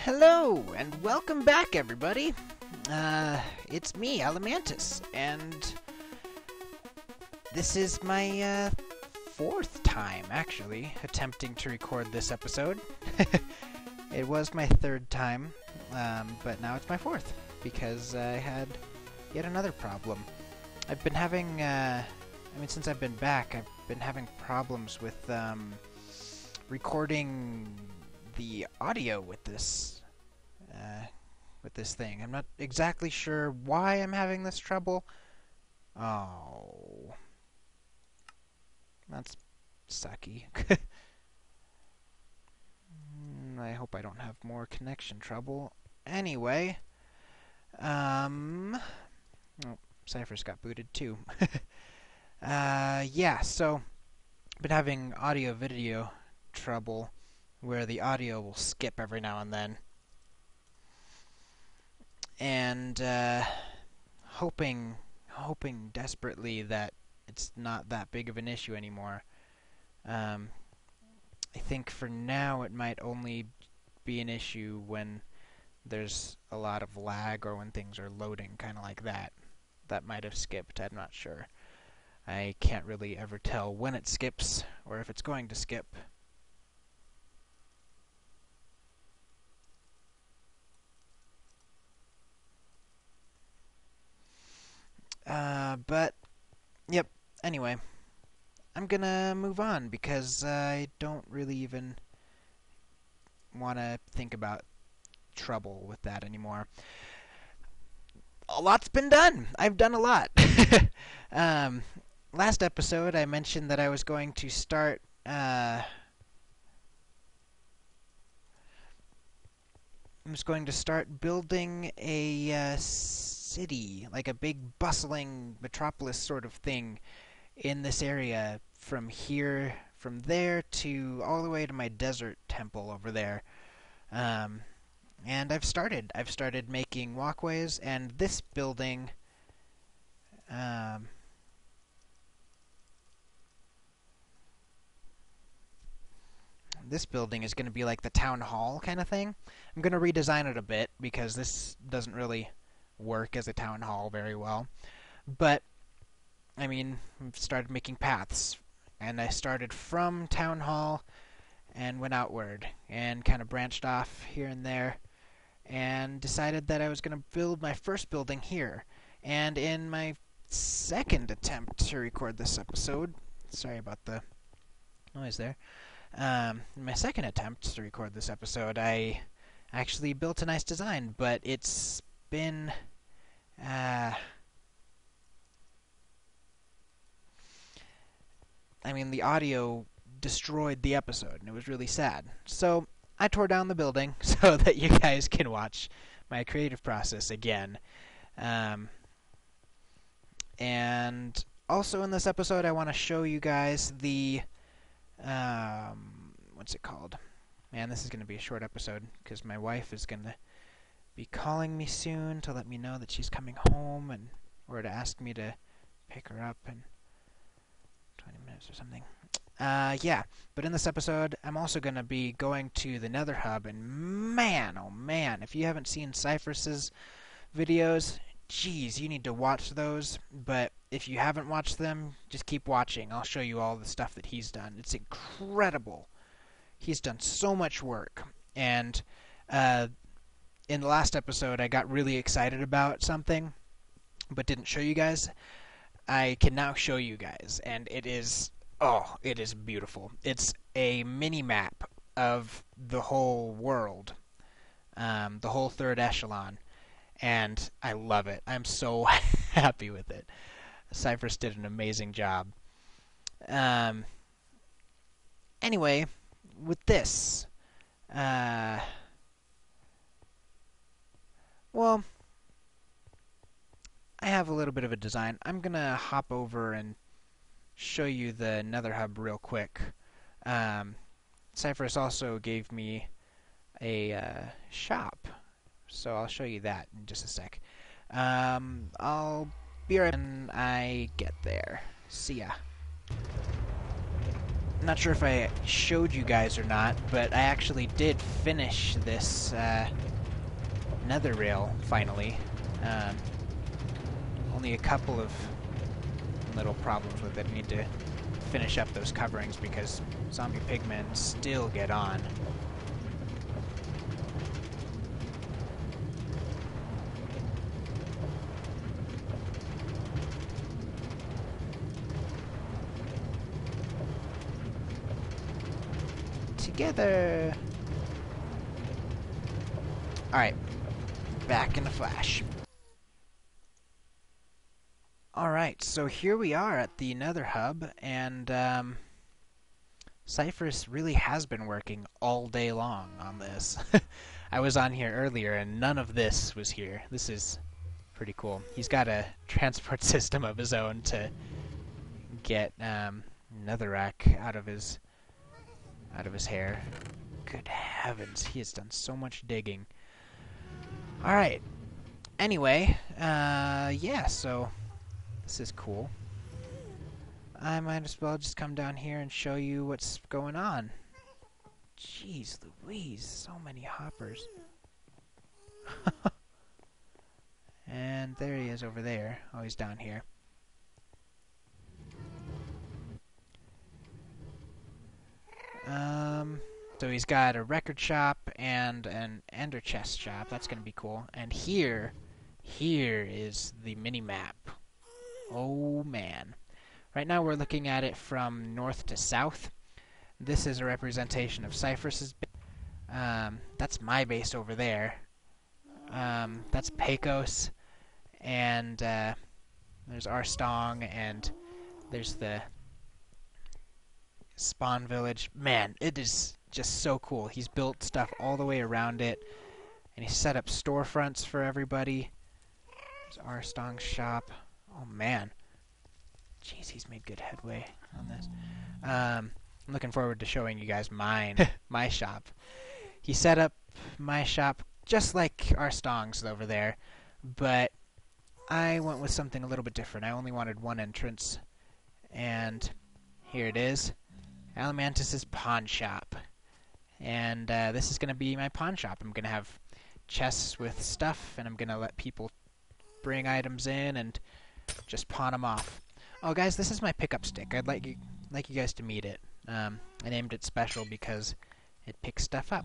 Hello, and welcome back, everybody. It's me, Alamantus, and this is my fourth time, actually, attempting to record this episode. It was my third time, but now it's my fourth, because I had yet another problem. I've been having, since I've been back, I've been having problems with recording the audio with this thing. I'm not exactly sure why I'm having this trouble. Oh, that's sucky. I hope I don't have more connection trouble. Anyway, oh, Seiferus got booted too. Yeah, so I've been having audio-video trouble where the audio will skip every now and then. And hoping desperately that it's not that big of an issue anymore. I think for now it might only be an issue when there's a lot of lag or when things are loading, kind of like that. That might have skipped, I'm not sure. I can't really ever tell when it skips or if it's going to skip. But, yep, anyway, I'm gonna move on because I don't really even want to think about trouble with that anymore. A lot's been done. I've done a lot. Last episode, I mentioned that I was going to start building a city, like a big bustling metropolis sort of thing in this area from there to all the way to my desert temple over there. And I've started making walkways, and this building is going to be like the town hall kind of thing. I'm going to redesign it a bit because this doesn't really work as a town hall very well. But, I mean, I've started making paths, and I started from town hall and went outward and kind of branched off here and there and decided that I was going to build my first building here. And in my second attempt to record this episode, sorry about the noise there, in my second attempt to record this episode, I actually built a nice design, but it's been the audio destroyed the episode, and it was really sad. So I tore down the building so that you guys can watch my creative process again. And also in this episode, I want to show you guys the what's it called? Man, this is going to be a short episode because my wife is going to be calling me soon to let me know that she's coming home or to ask me to pick her up in 20 minutes or something. Yeah, but in this episode, I'm also going to be going to the Nether hub, and man, oh man, if you haven't seen Seiferus's videos, geez, you need to watch those. But if you haven't watched them, just keep watching. I'll show you all the stuff that he's done. It's incredible. He's done so much work. And in the last episode, I got really excited about something, but didn't show you guys. I can now show you guys, and it is beautiful. It's a mini-map of the whole world, the whole third echelon, and I love it. I'm so happy with it. Seiferus did an amazing job. Anyway, with this, well, I have a little bit of a design. I'm going to hop over and show you the Nether hub real quick. Seiferus also gave me a shop, so I'll show you that in just a sec. I'll be right when I get there. See ya. I'm not sure if I showed you guys or not, but I actually did finish this nether rail finally. Only a couple of little problems with it. I need to finish up those coverings because zombie pigmen still get on. Together. Alright, back in a flash. Alright, so here we are at the Nether Hub, and Seiferus really has been working all day long on this. I was on here earlier and none of this was here. This is pretty cool. He's got a transport system of his own to get netherrack out of his hair. Good heavens, he has done so much digging. Alright. Anyway, yeah, so this is cool. I might as well just come down here and show you what's going on. Jeez Louise, so many hoppers. And there he is over there. Oh, he's down here. So he's got a record shop and an ender chest shop. That's gonna be cool. And here is the mini-map. Oh man. Right now we're looking at it from north to south. This is a representation of Seiferus's base. That's my base over there. That's Pecos. And there's rstong, and there's the spawn village. Man, it is just so cool. He's built stuff all the way around it, and he's set up storefronts for everybody. There's rstong's shop. Oh man. Jeez, he's made good headway on this. I'm looking forward to showing you guys mine, my shop. He set up my shop just like rstong's over there, but I went with something a little bit different. I only wanted one entrance, and here it is. Alamantus' pawn shop. And this is going to be my pawn shop. I'm going to have chests with stuff, and I'm going to let people bring items in and just pawn them off. Oh, guys, this is my pickup stick. I'd like you guys to meet it. I named it Special because it picks stuff up.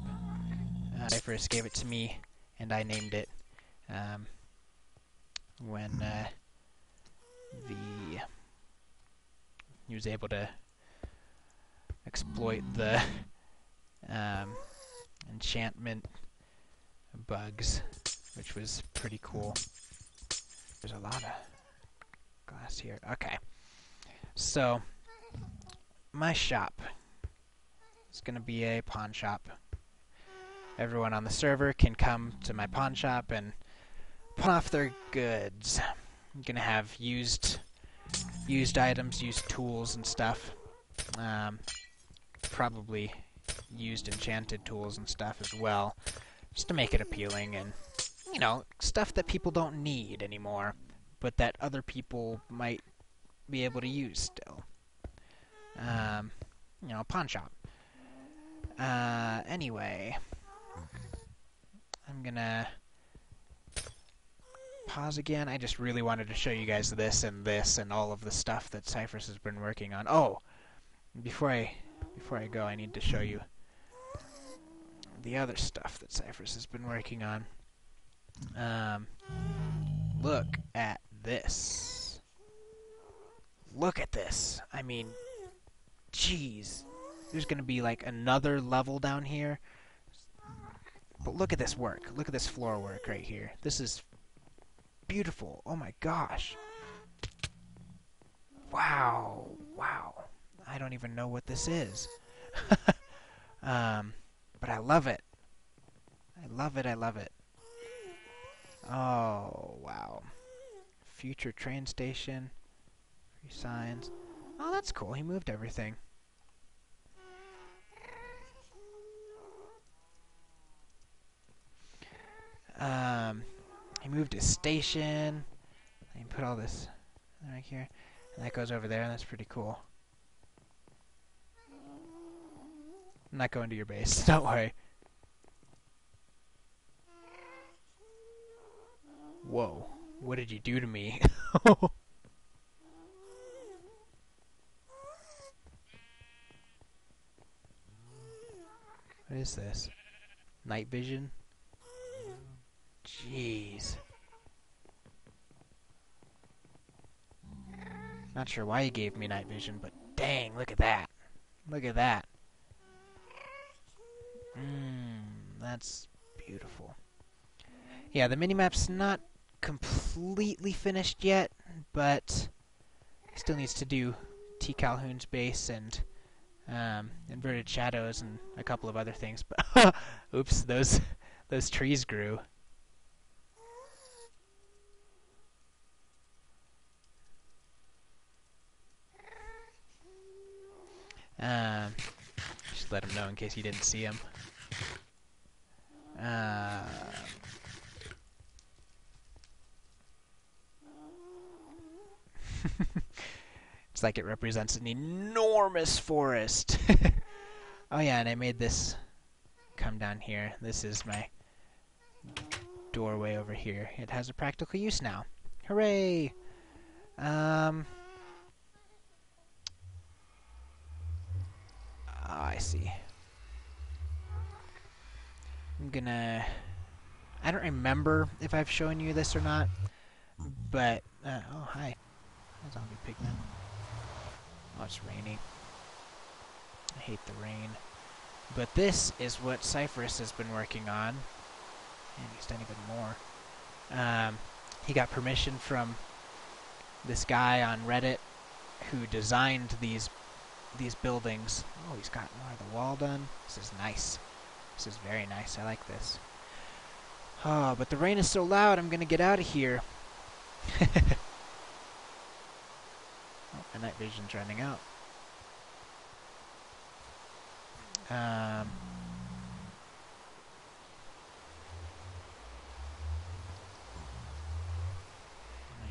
Seiferus gave it to me, and I named it when he was able to exploit the enchantment bugs, which was pretty cool. There's a lot of glass here. Okay. So, my shop is going to be a pawn shop. Everyone on the server can come to my pawn shop and pawn off their goods. I'm going to have used items, used tools and stuff. Probably used enchanted tools and stuff as well, just to make it appealing, and, you know, stuff that people don't need anymore, but that other people might be able to use still. You know, pawn shop. Anyway, I'm gonna pause again. I just really wanted to show you guys this and all of the stuff that Seiferus has been working on. Oh, before I go, I need to show you the other stuff that Seiferus has been working on. Look at this. Look at this. I mean, jeez. There's going to be like another level down here. But look at this work. Look at this floor work right here. This is beautiful. Oh my gosh. Wow. Wow. I don't even know what this is. But I love it. I love it. I love it. Oh, wow. Future train station. Free signs. Oh, that's cool. He moved everything. He moved his station. He put all this right here. And that goes over there, and that's pretty cool. I'm not going to your base. Don't worry. Whoa. What did you do to me? What is this? Night vision? Jeez. Not sure why he gave me night vision, but dang, look at that. Look at that. That's beautiful. Yeah, the minimap's not completely finished yet, but still needs to do T. Calhoun's base and inverted shadows and a couple of other things. But oops, those trees grew. Just let him know in case you didn't see him. It's like it represents an enormous forest. Oh yeah, and I made this come down here. This is my doorway over here. It has a practical use now. Hooray! Oh, I see. I don't remember if I've shown you this or not, but oh hi, zombie pigman. Oh, it's raining. I hate the rain. But this is what Seiferus has been working on, and he's done even more. He got permission from this guy on Reddit who designed these buildings. Oh, he's got more of the wall done. This is nice. This is very nice. I like this. Oh, but the rain is so loud, I'm gonna get out of here. Oh, my night vision's running out. Yeah,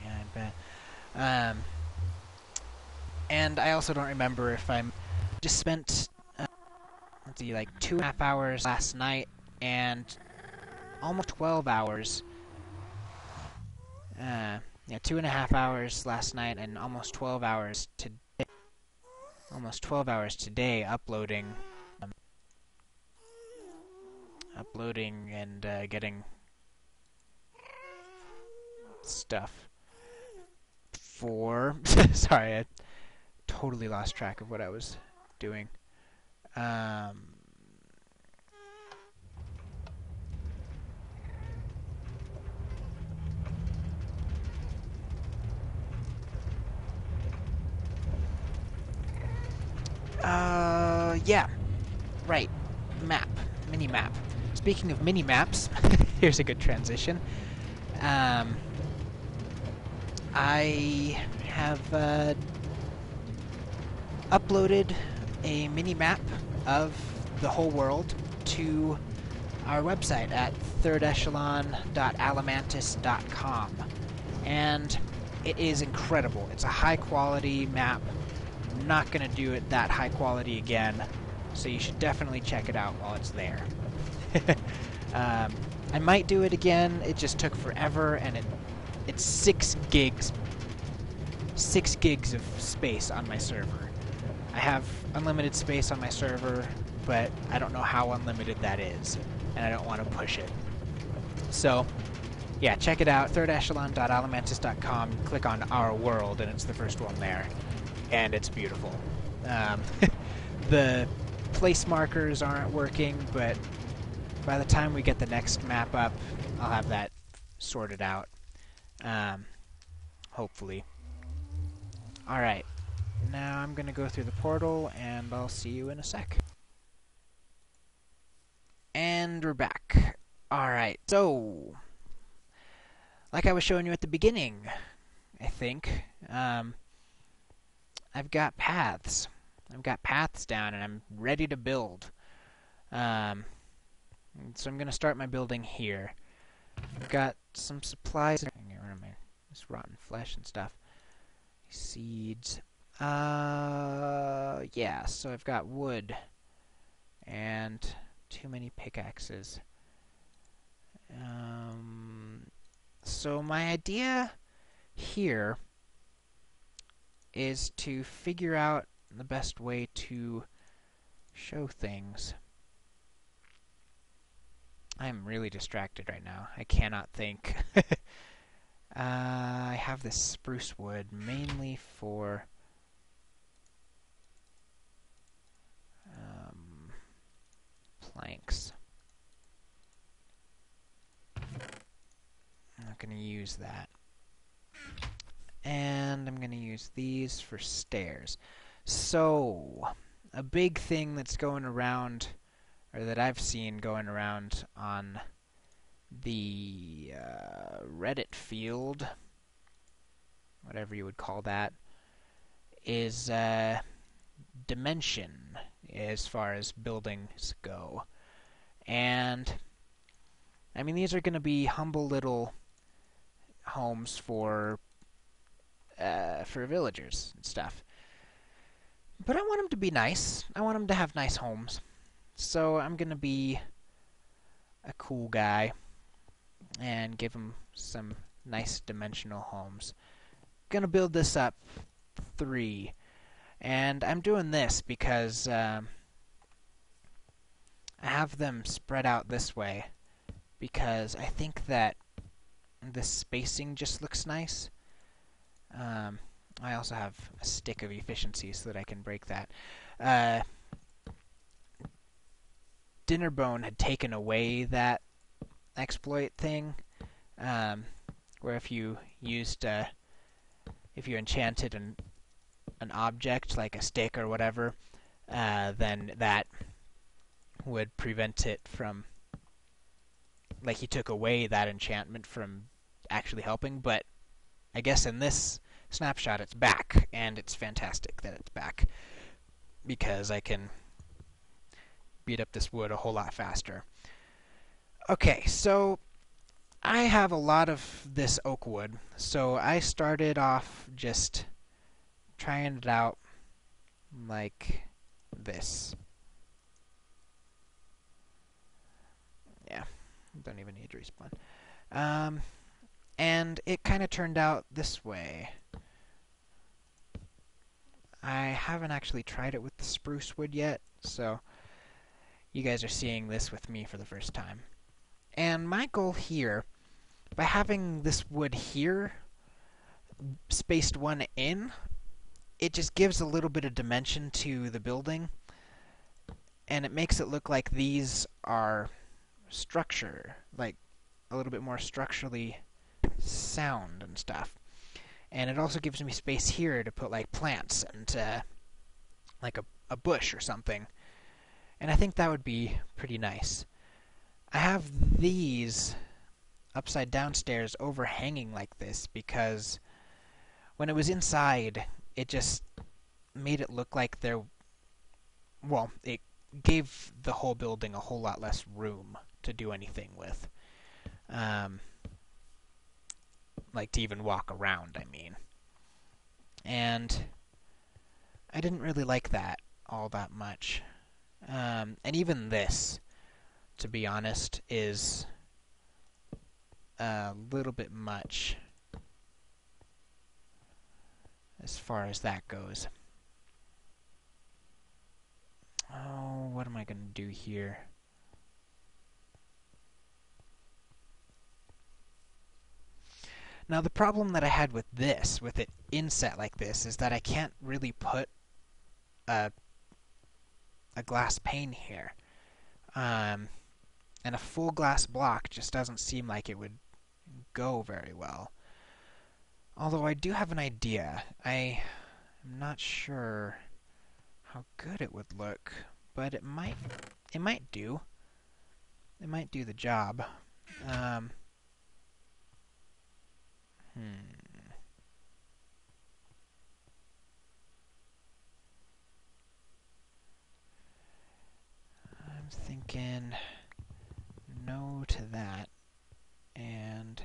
I bet. And I also don't remember if I'm just spent let's see, like 2.5 hours last night and almost 12 hours. Yeah, 2.5 hours last night and almost 12 hours today. Almost 12 hours today uploading and getting stuff for. Sorry, I totally lost track of what I was doing. Yeah, right. Mini-map. Speaking of mini-maps, here's a good transition. I have uploaded a mini-map of the whole world to our website at thirdechelon.alamantus.com. And it is incredible. It's a high-quality map. I'm not going to do it that high quality again, so you should definitely check it out while it's there. I might do it again. It just took forever, and it's 6 gigs. 6 gigs of space on my server. I have unlimited space on my server, but I don't know how unlimited that is, and I don't want to push it. So, yeah, check it out, thirdechelon.alamantus.com. Click on Our World, and it's the first one there. And it's beautiful. The place markers aren't working, but by the time we get the next map up, I'll have that sorted out. Hopefully. Alright, now I'm going to go through the portal, and I'll see you in a sec. And we're back. Alright, so, like I was showing you at the beginning, I think, I've got paths. I've got paths down, and I'm ready to build. So I'm going to start my building here. I've got some supplies. Get rid of this rotten flesh and stuff. Seeds. Yeah, so I've got wood and too many pickaxes. So my idea here is to figure out the best way to show things. I'm really distracted right now. I cannot think. I have this spruce wood mainly for planks. I'm not going to use that. And I'm going to use these for stairs. So, a big thing that's going around, or that I've seen going around on the Reddit field, whatever you would call that, is dimension as far as buildings go. And, I mean, these are going to be humble little homes for villagers and stuff. But I want them to be nice. I want them to have nice homes. So I'm going to be a cool guy and give them some nice dimensional homes. Going to build this up 3. And I'm doing this because I have them spread out this way because I think that the spacing just looks nice. I also have a stick of efficiency so that I can break that. Dinnerbone had taken away that exploit thing, where if you used, if you enchanted an object, like a stick or whatever, then that would prevent it from, like, he took away that enchantment from actually helping, but I guess in this snapshot it's back, and it's fantastic that it's back, because I can beat up this wood a whole lot faster. Okay, so I have a lot of this oak wood, so I started off just trying it out like this. Yeah, don't even need to respawn. And it kind of turned out this way. I haven't actually tried it with the spruce wood yet, so you guys are seeing this with me for the first time. And my goal here, by having this wood here, spaced one in, it just gives a little bit of dimension to the building, and it makes it look like these are structure, like a little bit more structurally sound and stuff. And it also gives me space here to put like plants and like a bush or something. And I think that would be pretty nice. I have these upside down stairs overhanging like this because when it was inside, it just made it look like well, it gave the whole building a whole lot less room to do anything with. Like to even walk around, I mean. And I didn't really like that all that much. And even this, to be honest, is a little bit much as far as that goes. Oh, what am I going to do here? Now, the problem that I had with this, with it inset like this, is that I can't really put a glass pane here. And a full glass block just doesn't seem like it would go very well. Although I do have an idea. I am not sure how good it would look, but it might do. It might do the job. I'm thinking no to that, and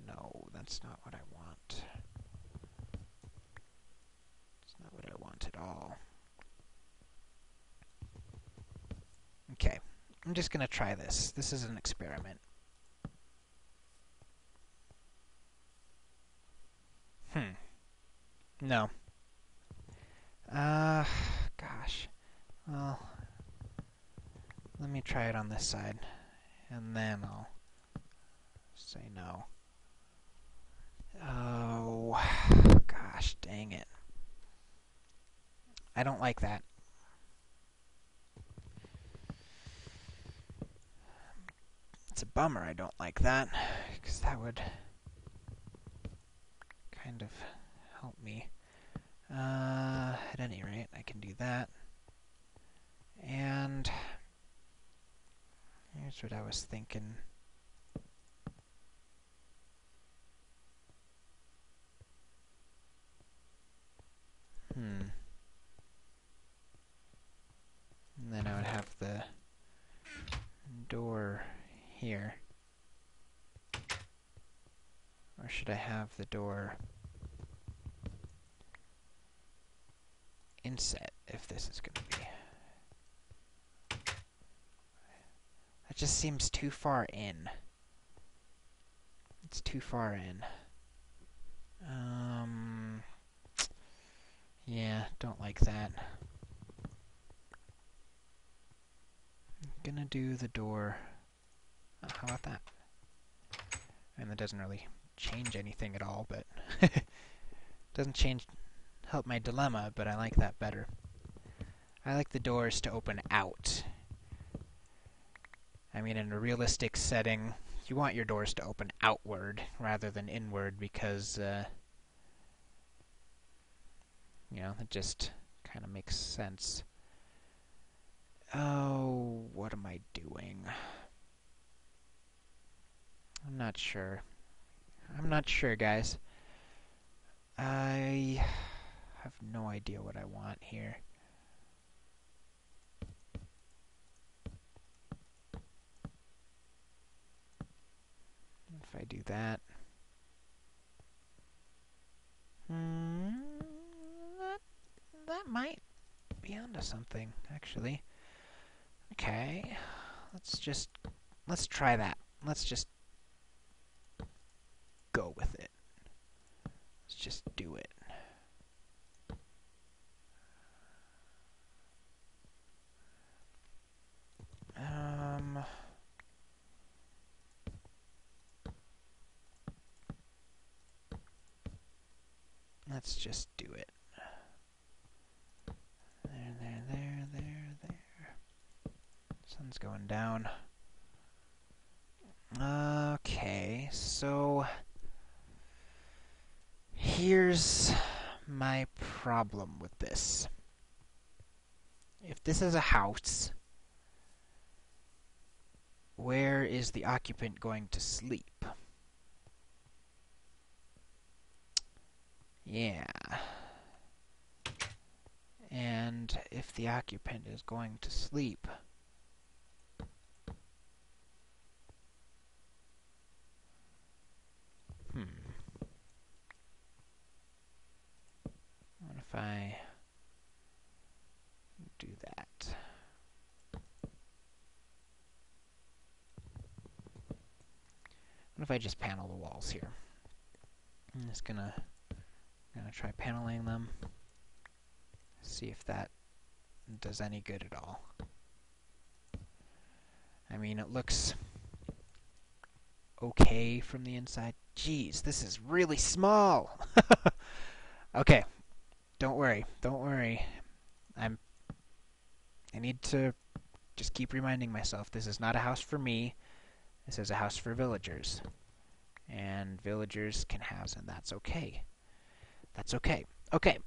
no, that's not what I want. It's not what I want at all. I'm just gonna try this. This is an experiment. No. Gosh. Well, let me try it on this side, and then I'll say no. Oh, gosh, dang it. I don't like that. It's a bummer I don't like that, because that would kind of help me. At any rate, I can do that. And here's what I was thinking. And then I would have the door here. Or should I have the door inset if this is going to be? That just seems too far in. It's too far in. Yeah, don't like that. I'm gonna do the door. How about that? And that doesn't really change anything at all, but doesn't help my dilemma, but I like that better. I like the doors to open out. I mean, in a realistic setting, you want your doors to open outward rather than inward because, you know, it just kind of makes sense. Oh, what am I doing? I'm not sure. I'm not sure, guys. I have no idea what I want here. If I do that... that might be onto something, actually. Okay, let's try that. Let's just go with it. Let's just do it. Let's just do it. There. Sun's going down. Okay, so here's my problem with this. If this is a house, where is the occupant going to sleep? Yeah. And if the occupant is going to sleep, what if I do that? What if I just panel the walls here? I'm just gonna try paneling them. See if that does any good at all. I mean, it looks okay from the inside. Jeez, this is really small. Okay, don't worry. I need to just keep reminding myself this is not a house for me. This is a house for villagers. And villagers can have, and that's okay. That's okay. Okay.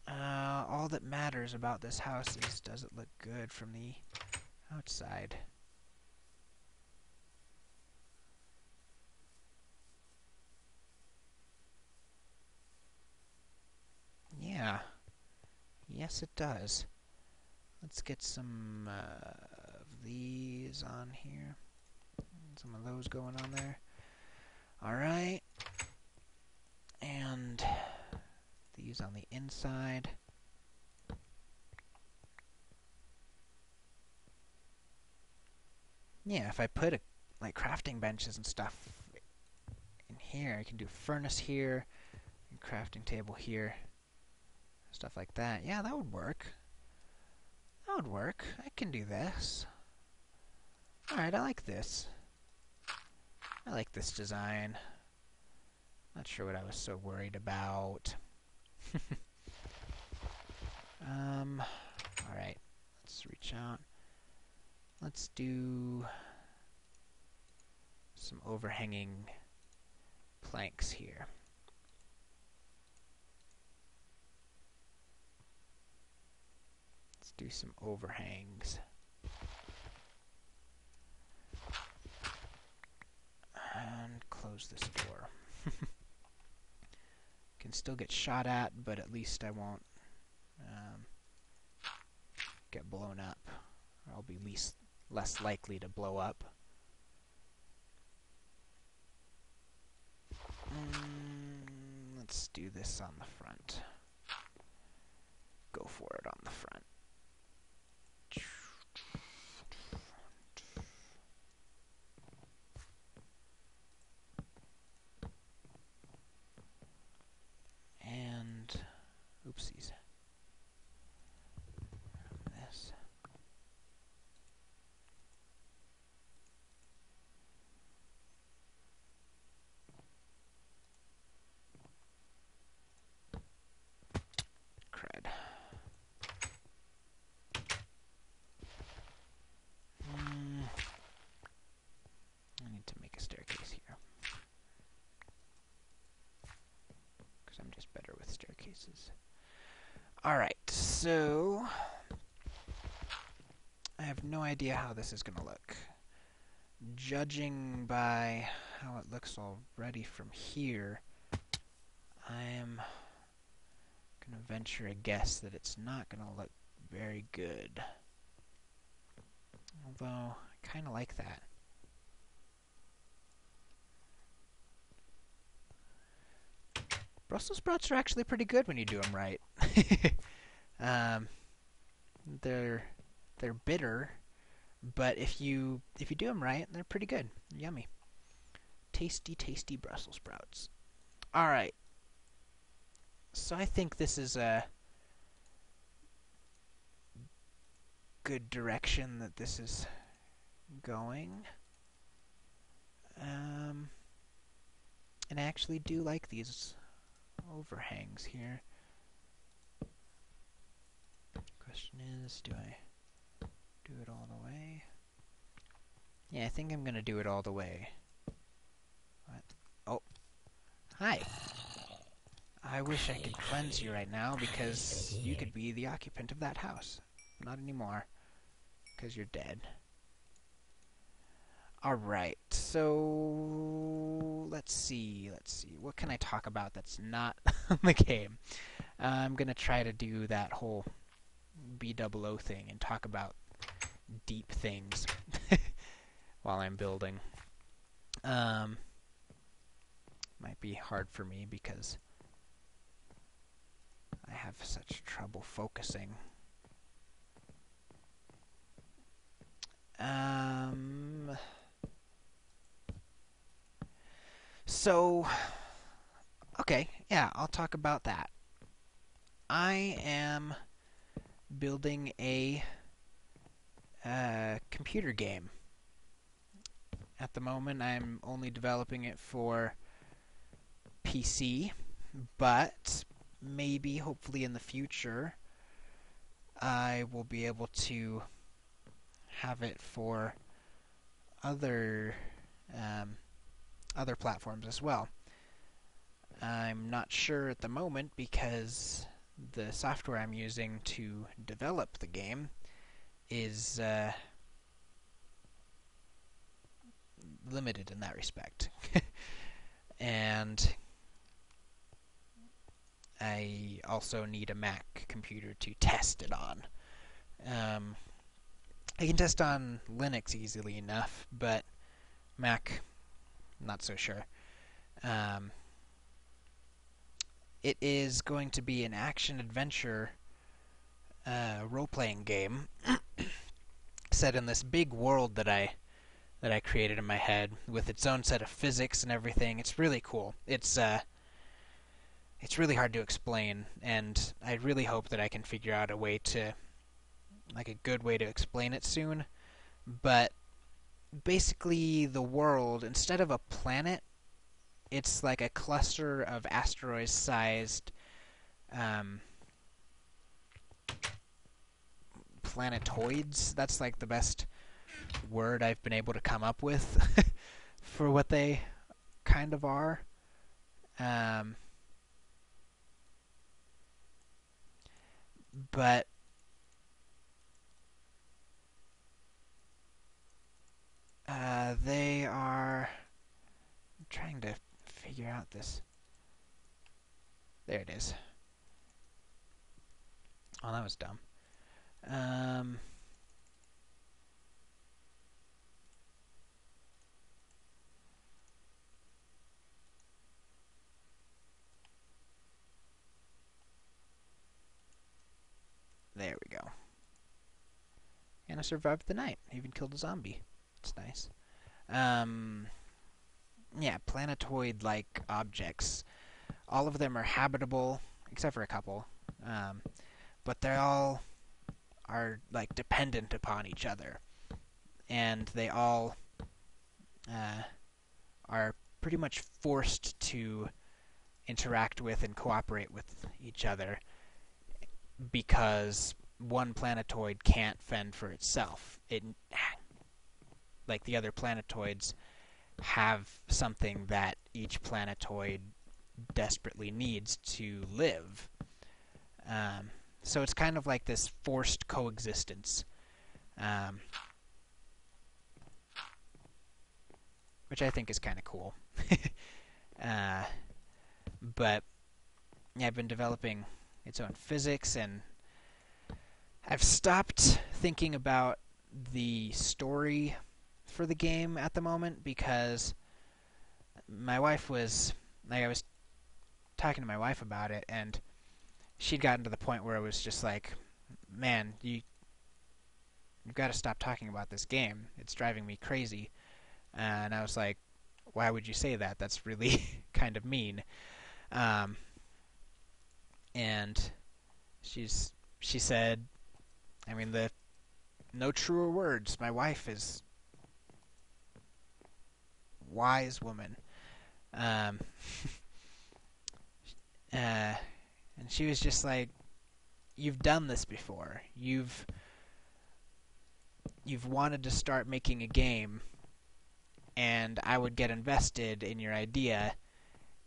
All that matters about this house is, does it look good from the outside? Yeah. Yes, it does. Let's get some of these on here. Some of those going on there. Alright. And these on the inside. yeah, if I put like crafting benches and stuff in here, I can do furnace here, and crafting table here, stuff like that. Yeah, that would work. That would work. I can do this. Alright, I like this. I like this design. Not sure what I was so worried about. Alright, let's reach out. Let's do some overhanging planks here. Let's do some overhangs. And close this door. Can still get shot at, but at least I won't get blown up. Or I'll be less likely to blow up. Let's do this on the front. Go for it on the front. And oopsies. This. Crud. I need to make a staircase here. Because I'm just better with staircases. Alright, so I have no idea how this is going to look. Judging by how it looks already from here, I'm going to venture a guess that it's not going to look very good. Although, I kind of like that. Brussels sprouts are actually pretty good when you do them right. They're bitter, but if you do them right, they're pretty good. Yummy. Tasty, tasty Brussels sprouts. All right. So I think this is a good direction that this is going. And I actually do like these overhangs here. Question is, do I do it all the way? Yeah, I think I'm gonna do it all the way. What? Oh. Hi. I wish I could cleanse you right now because you could be the occupant of that house. Not anymore, because you're dead. Alright, so let's see. What can I talk about that's not the game? I'm gonna try to do that whole B00 thing and talk about deep things while I'm building. Might be hard for me because I have such trouble focusing. So, okay, yeah, I'll talk about that. I am building a computer game. At the moment, I'm only developing it for PC, but maybe, hopefully in the future, I will be able to have it for other platforms as well. I'm not sure at the moment because the software I'm using to develop the game is limited in that respect. And I also need a Mac computer to test it on. I can test on Linux easily enough, but Mac, not so sure. It is going to be an action-adventure role-playing game set in this big world that I that I created in my head with its own set of physics and everything. It's really cool. It's really hard to explain, and I really hope that I can figure out a way to, like, a good way to explain it soon. But basically, the world, instead of a planet, it's like a cluster of asteroid-sized planetoids. That's like the best word I've been able to come up with for what they kind of are. Um, but they are. I'm trying to figure out this. There it is. Oh, that was dumb. Um, there we go. And I survived the night. I even killed a zombie. It's nice. Um, yeah, planetoid-like objects. All of them are habitable, except for a couple. But they all are like dependent upon each other, and they all are pretty much forced to interact with and cooperate with each other because one planetoid can't fend for itself. Like the other planetoids have something that each planetoid desperately needs to live. So it's kind of like this forced coexistence, which I think is kind of cool. But yeah, I've been developing its own physics, and I've stopped thinking about the story for the game at the moment because my wife was, like, I was talking to my wife about it, and she'd gotten to the point where it was just like, man, you've got to stop talking about this game. It's driving me crazy. And I was like, why would you say that? That's really kind of mean. And she said, I mean, no truer words. My wife is wise woman. And she was just like, you've done this before. You've wanted to start making a game, and I would get invested in your idea,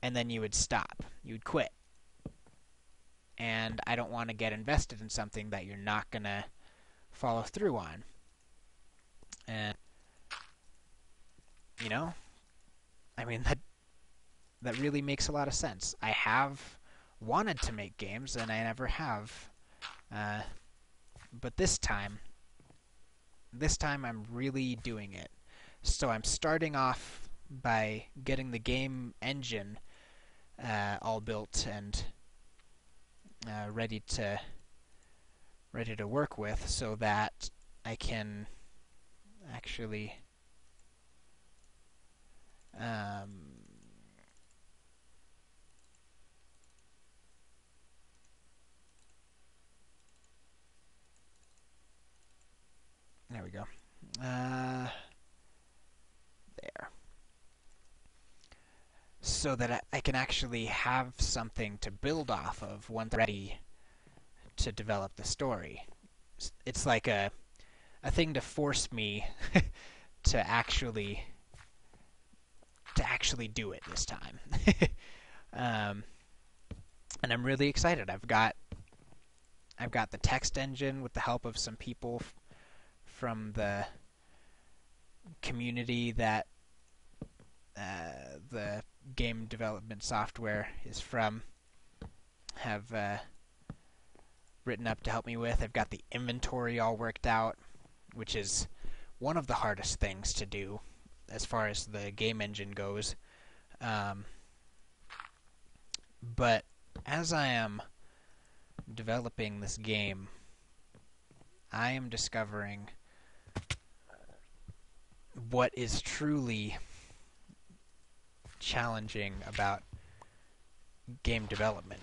and then you would stop. You would quit. And I don't want to get invested in something that you're not going to follow through on. And, you know, I mean, that really makes a lot of sense. I have wanted to make games, and I never have. But this time I'm really doing it. So I'm starting off by getting the game engine all built and ready to work with, so that I can actually there we go. There. So that I can actually have something to build off of once I'm ready to develop the story. It's like a thing to force me to actually do it this time. And I'm really excited. I've got the text engine with the help of some people from the community that the game development software is from, have written up to help me with. I've got the inventory all worked out, which is one of the hardest things to do as far as the game engine goes. But as I am developing this game, I am discovering what is truly challenging about game development.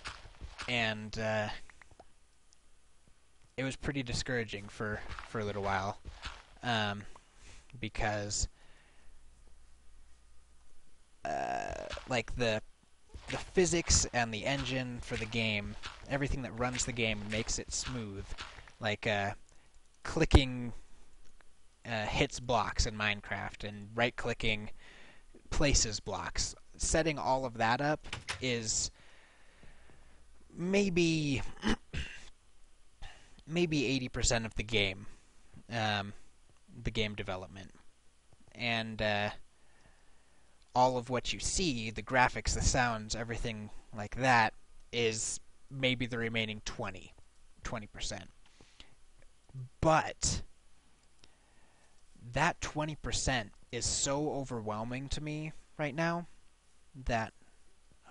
And it was pretty discouraging for a little while, because like the physics and the engine for the game, everything that runs the game makes it smooth. Like clicking hits blocks in Minecraft and right-clicking places blocks. Setting all of that up is maybe 80% of the game development. And all of what you see, the graphics, the sounds, everything like that, is maybe the remaining 20%. But that 20% is so overwhelming to me right now that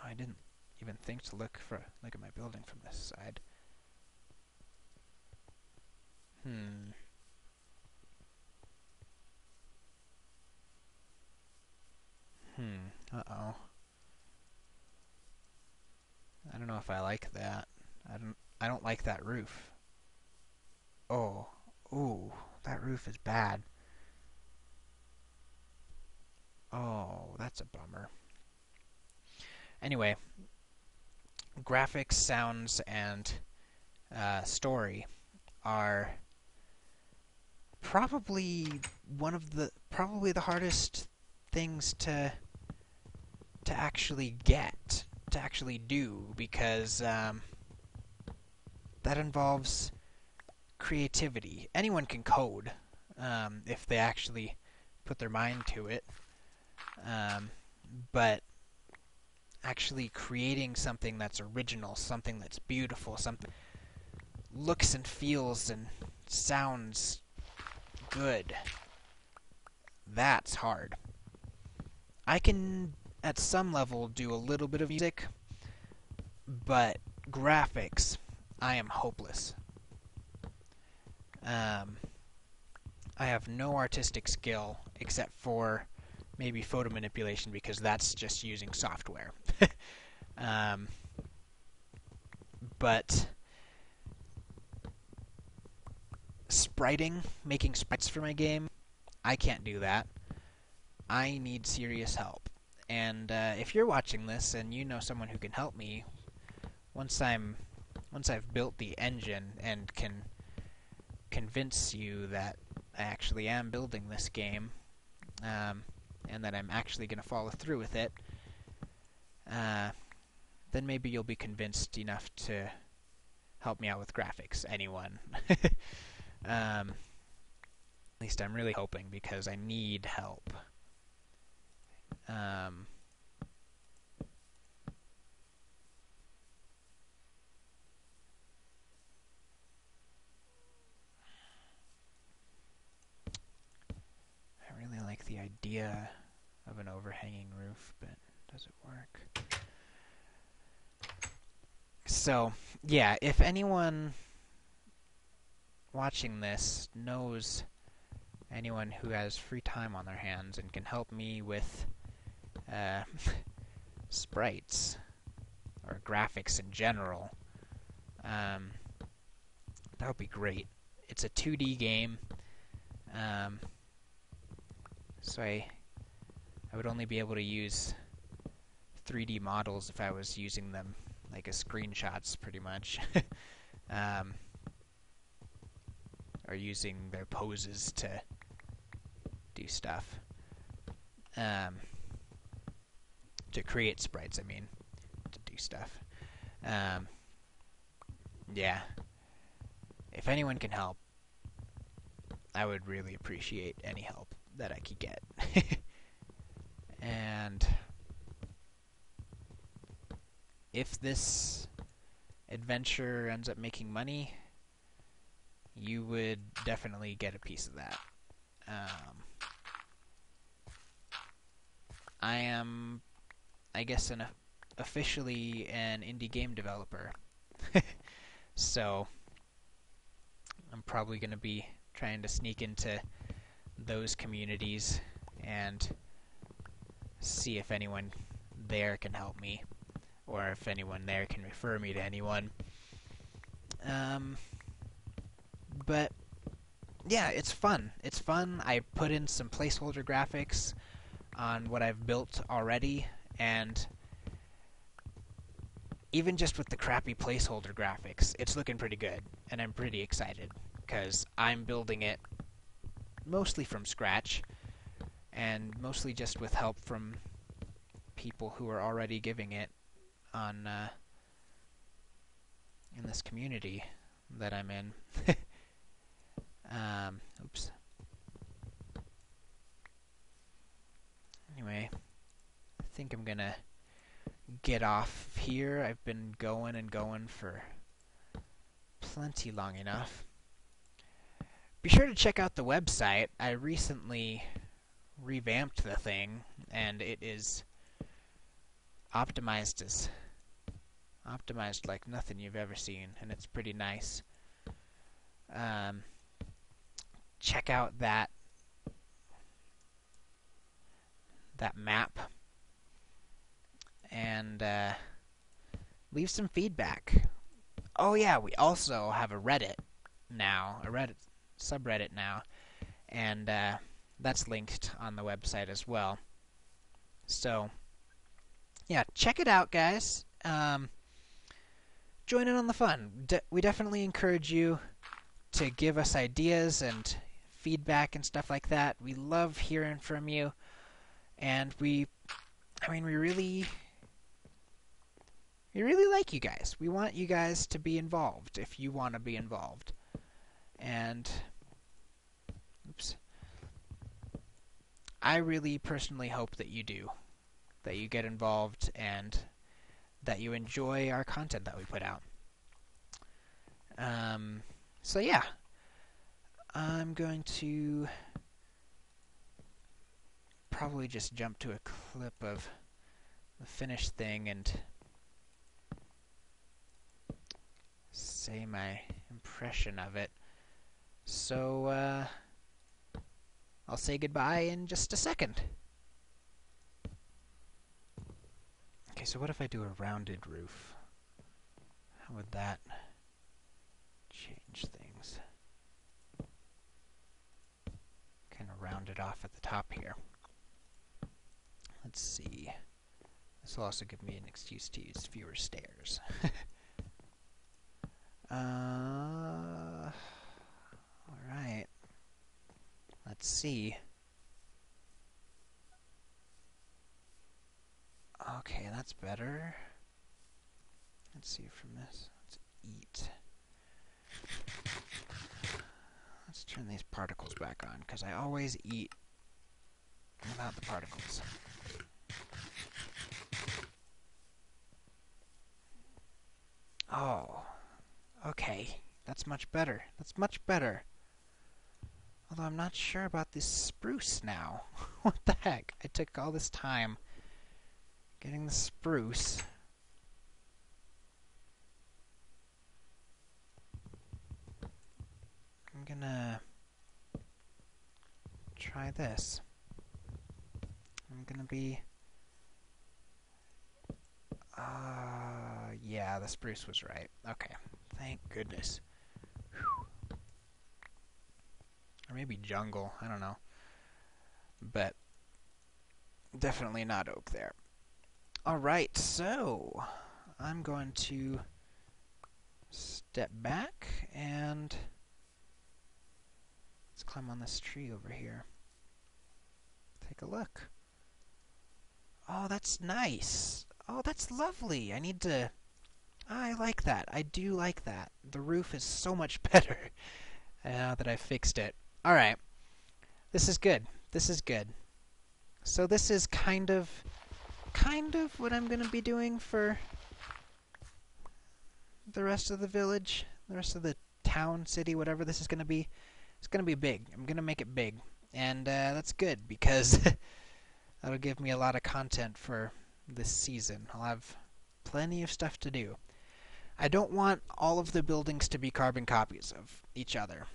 I didn't even think to look at my building from this side. Uh-oh. I don't know if I like that. I don't like that roof. Oh. Ooh, that roof is bad. Oh, that's a bummer. Anyway, graphics, sounds, and story are probably the hardest things to actually do, because that involves creativity. Anyone can code if they actually put their mind to it, but actually creating something that's original, something that's beautiful, something looks and feels and sounds good, that's hard. I can, at some level, do a little bit of music, but graphics, I am hopeless. I have no artistic skill except for maybe photo manipulation, because that's just using software. But spriting, making sprites for my game, I can't do that. I need serious help. And if you're watching this and you know someone who can help me, once I've built the engine and can convince you that I actually am building this game, and that I'm actually going to follow through with it, then maybe you'll be convinced enough to help me out with graphics. Anyone. At least I'm really hoping, because I need help. I really like the idea of an overhanging roof, but does it work? So, yeah, if anyone watching this knows anyone who has free time on their hands and can help me with sprites or graphics in general, that would be great. It's a 2D game, so I would only be able to use 3D models if I was using them like as screenshots, pretty much. Or using their poses to do stuff. To create sprites, I mean. To do stuff. Yeah. If anyone can help, I would really appreciate any help that I could get. And if this adventure ends up making money, you would definitely get a piece of that. I am, I guess, officially an indie game developer. So I'm probably going to be trying to sneak into those communities and see if anyone there can help me, or if anyone there can refer me to anyone. But yeah, it's fun. It's fun. I put in some placeholder graphics on what I've built already, and even just with the crappy placeholder graphics, it's looking pretty good, and I'm pretty excited, because I'm building it mostly from scratch, and mostly just with help from people who are already giving it on in this community that I'm in. Oops. Anyway, I think I'm gonna get off here. I've been going and going for plenty long enough. Be sure to check out the website. I recently revamped the thing, and it is optimized like nothing you've ever seen, and it's pretty nice. Check out that map, and leave some feedback. Oh yeah, we also have a Reddit now, a Reddit subreddit now, and that's linked on the website as well. So yeah, check it out, guys. Join in on the fun. We definitely encourage you to give us ideas and feedback and stuff like that. We love hearing from you, and we really like you guys. We want you guys to be involved if you want to be involved. And oops. I really personally hope that you do. That you get involved and that you enjoy our content that we put out. So yeah, I'm going to probably just jump to a clip of the finished thing and say my impression of it. So I'll say goodbye in just a second. Okay, so what if I do a rounded roof? How would that change things? Kind of round it off at the top here. Let's see. This will also give me an excuse to use fewer stairs. Alright. Let's see. Okay, that's better. Let's see from this. Let's eat. Let's turn these particles back on, because I always eat without the particles. Oh, okay. That's much better. That's much better. Although I'm not sure about this spruce now. What the heck? I took all this time getting the spruce. I'm gonna try this. I'm gonna be... yeah, the spruce was right. Okay, thank goodness. Whew. Or maybe jungle, I don't know. But definitely not oak there. Alright, so I'm going to step back and let's climb on this tree over here. Take a look. Oh, that's nice. Oh, that's lovely. I need to... I like that. I do like that. The roof is so much better now that I've fixed it. Alright. This is good. This is good. So this is kind of what I'm going to be doing for the rest of the village, the rest of the town, city, whatever this is going to be. It's going to be big. I'm going to make it big. And that's good, because that'll give me a lot of content for this season. I'll have plenty of stuff to do. I don't want all of the buildings to be carbon copies of each other.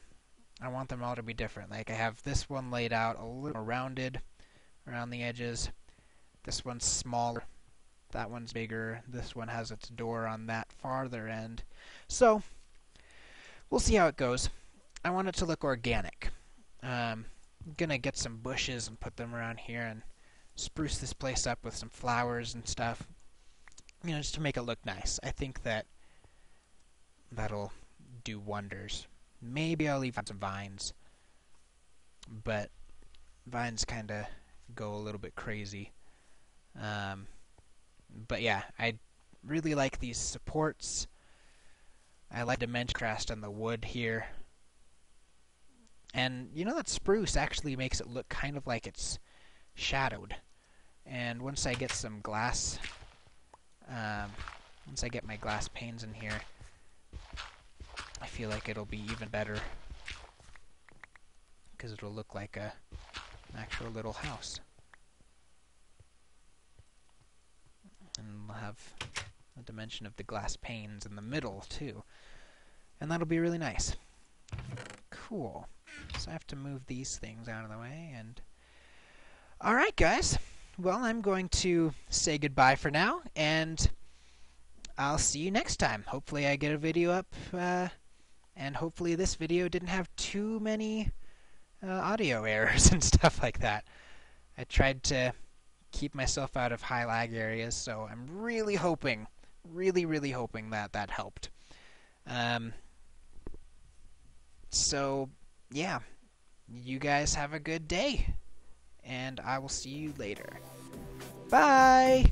I want them all to be different. Like, I have this one laid out a little more rounded, around the edges. This one's smaller. That one's bigger. This one has its door on that farther end. So, we'll see how it goes. I want it to look organic. I'm gonna get some bushes and put them around here and spruce this place up with some flowers and stuff. You know, just to make it look nice. I think that'll do wonders. Maybe I'll leave out some vines. But vines kind of go a little bit crazy. But yeah, I really like these supports. I like dimension contrast on the wood here. And you know that spruce actually makes it look kind of like it's shadowed. And once I get some glass, once I get my glass panes in here, I feel like it'll be even better. Because it'll look like an actual little house. And we'll have a dimension of the glass panes in the middle, too. And that'll be really nice. Cool. So I have to move these things out of the way. And alright, guys. Well, I'm going to say goodbye for now, and I'll see you next time. Hopefully I get a video up, and hopefully this video didn't have too many audio errors and stuff like that. I tried to keep myself out of high lag areas, so I'm really hoping, really hoping that helped. So, yeah, you guys have a good day, and I will see you later. Bye!